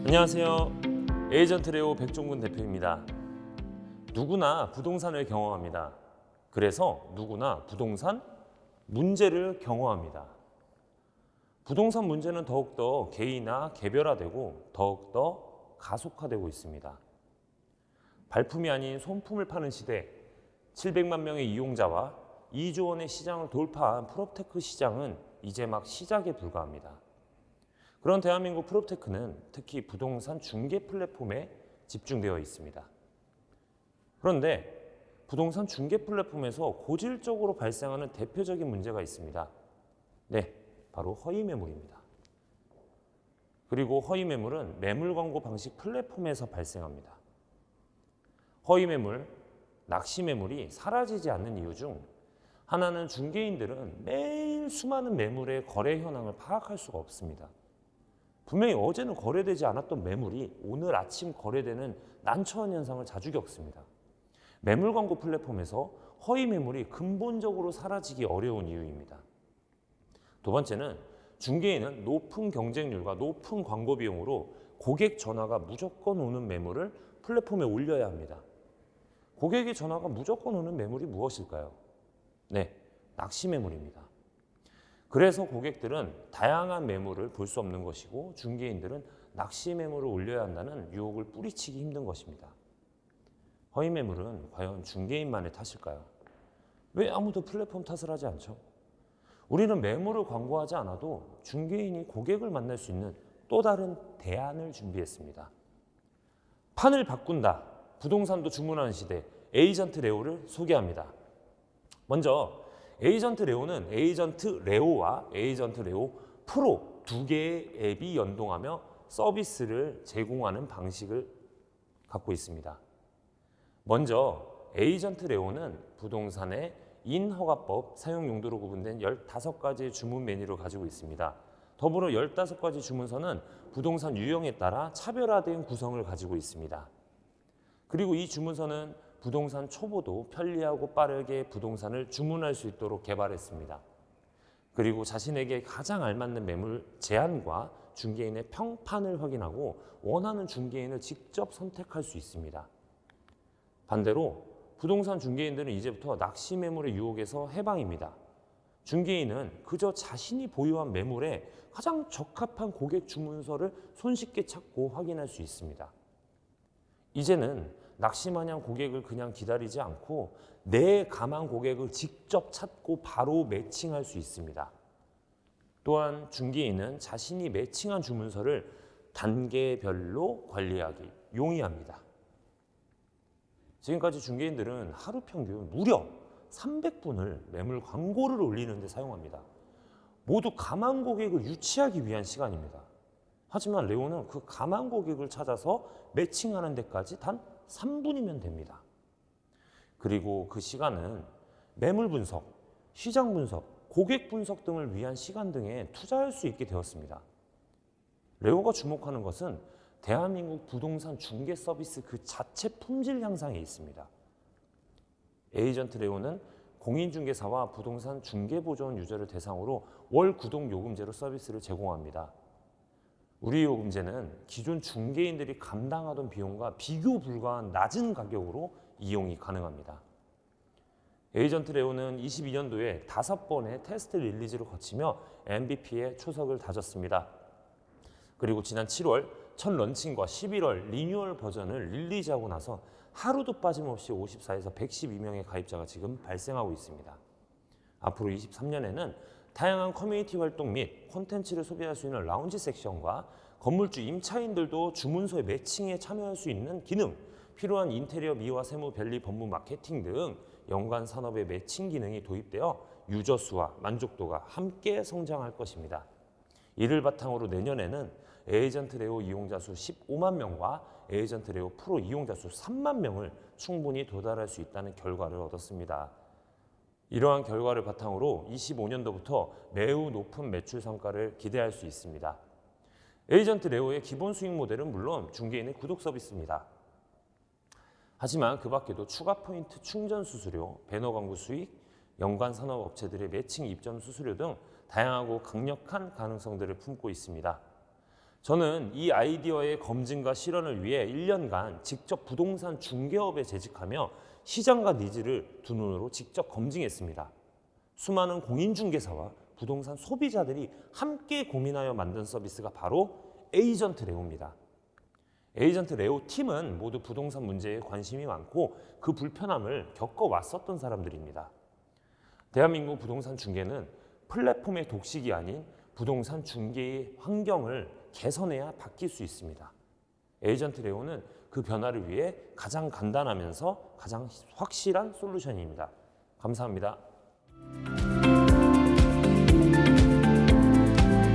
안녕하세요. 에이전트 레오 백종근 대표입니다. 누구나 부동산을 경험합니다. 그래서 누구나 부동산 문제를 경험합니다. 부동산 문제는 더욱더 개인화, 개별화되고 더욱더 가속화되고 있습니다. 발품이 아닌 손품을 파는 시대, 700만 명의 이용자와 2조 원의 시장을 돌파한 프롭테크 시장은 이제 막 시작에 불과합니다. 그런 대한민국 프롭테크는 특히 부동산 중개 플랫폼에 집중되어 있습니다. 그런데 부동산 중개 플랫폼에서 고질적으로 발생하는 대표적인 문제가 있습니다. 네, 바로 허위 매물입니다. 그리고 허위 매물은 매물 광고 방식 플랫폼에서 발생합니다. 허위 매물, 낚시 매물이 사라지지 않는 이유 중 하나는 중개인들은 매일 수많은 매물의 거래 현황을 파악할 수가 없습니다. 분명히 어제는 거래되지 않았던 매물이 오늘 아침 거래되는 난처한 현상을 자주 겪습니다. 매물 광고 플랫폼에서 허위 매물이 근본적으로 사라지기 어려운 이유입니다. 두 번째는 중개인은 높은 경쟁률과 높은 광고 비용으로 고객 전화가 무조건 오는 매물을 플랫폼에 올려야 합니다. 고객의 전화가 무조건 오는 매물이 무엇일까요? 네, 낚시 매물입니다. 그래서 고객들은 다양한 매물을 볼 수 없는 것이고 중개인들은 낚시 매물을 올려야 한다는 유혹을 뿌리치기 힘든 것입니다. 허위 매물은 과연 중개인만의 탓일까요? 왜 아무도 플랫폼 탓을 하지 않죠? 우리는 매물을 광고하지 않아도 중개인이 고객을 만날 수 있는 또 다른 대안을 준비했습니다. 판을 바꾼다, 부동산도 주문하는 시대, 에이전트 레오를 소개합니다. 먼저 에이전트 레오는 에이전트 레오와 에이전트 레오 프로 두 개의 앱이 연동하며 서비스를 제공하는 방식을 갖고 있습니다. 먼저 에이전트 레오는 부동산의 인허가법 사용 용도로 구분된 15가지 주문 메뉴를 가지고 있습니다. 더불어 15가지 주문서는 부동산 유형에 따라 차별화된 구성을 가지고 있습니다. 그리고 이 주문서는 부동산 초보도 편리하고 빠르게 부동산을 주문할 수 있도록 개발했습니다. 그리고 자신에게 가장 알맞는 매물 제안과 중개인의 평판을 확인하고 원하는 중개인을 직접 선택할 수 있습니다. 반대로 부동산 중개인들은 이제부터 낚시 매물의 유혹에서 해방입니다. 중개인은 그저 자신이 보유한 매물에 가장 적합한 고객 주문서를 손쉽게 찾고 확인할 수 있습니다. 이제는 낚시마냥 고객을 그냥 기다리지 않고 내 감한 고객을 직접 찾고 바로 매칭할 수 있습니다. 또한 중개인은 자신이 매칭한 주문서를 단계별로 관리하기 용이합니다. 지금까지 중개인들은 하루 평균 무려 300분을 매물 광고를 올리는 데 사용합니다. 모두 감한 고객을 유치하기 위한 시간입니다. 하지만 레오는 그 감한 고객을 찾아서 매칭하는 데까지 단 3분이면 됩니다. 그리고 그 시간은 매물 분석, 시장 분석, 고객 분석 등을 위한 시간 등에 투자할 수 있게 되었습니다. 레오가 주목하는 것은 대한민국 부동산 중개 서비스 그 자체 품질 향상에 있습니다. 에이전트 레오는 공인중개사와 부동산 중개보조원 유저를 대상으로 월 구독 요금제로 서비스를 제공합니다. 우리 요금제는 기존 중개인들이 감당하던 비용과 비교 불가한 낮은 가격으로 이용이 가능합니다. 에이전트 레오는 22년도에 5번의 테스트 릴리즈를 거치며 MVP에 초석을 다졌습니다. 그리고 지난 7월 첫 런칭과 11월 리뉴얼 버전을 릴리즈하고 나서 하루도 빠짐없이 54에서 112명의 가입자가 지금 발생하고 있습니다. 앞으로 23년에는 다양한 커뮤니티 활동 및 콘텐츠를 소비할 수 있는 라운지 섹션과 건물주 임차인들도 주문서의 매칭에 참여할 수 있는 기능, 필요한 인테리어 미화 세무 변리 법무 마케팅 등 연관 산업의 매칭 기능이 도입되어 유저 수와 만족도가 함께 성장할 것입니다. 이를 바탕으로 내년에는 에이전트 레오 이용자 수 15만 명과 에이전트 레오 프로 이용자 수 3만 명을 충분히 도달할 수 있다는 결과를 얻었습니다. 이러한 결과를 바탕으로 25년도부터 매우 높은 매출 성과를 기대할 수 있습니다. 에이전트 레오의 기본 수익 모델은 물론 중개인의 구독 서비스입니다. 하지만 그 밖에도 추가 포인트 충전 수수료, 배너 광고 수익, 연관 산업 업체들의 매칭 입점 수수료 등 다양하고 강력한 가능성들을 품고 있습니다. 저는 이 아이디어의 검증과 실현을 위해 1년간 직접 부동산 중개업에 재직하며 시장과 니즈를 두 눈으로 직접 검증했습니다. 수많은 공인중개사와 부동산 소비자들이 함께 고민하여 만든 서비스가 바로 에이전트 레오입니다. 에이전트 레오 팀은 모두 부동산 문제에 관심이 많고 그 불편함을 겪어왔었던 사람들입니다. 대한민국 부동산 중개는 플랫폼의 독식이 아닌 부동산 중개의 환경을 개선해야 바뀔 수 있습니다. 에이전트 레오는 그 변화를 위해 가장 간단하면서 가장 확실한 솔루션입니다. 감사합니다.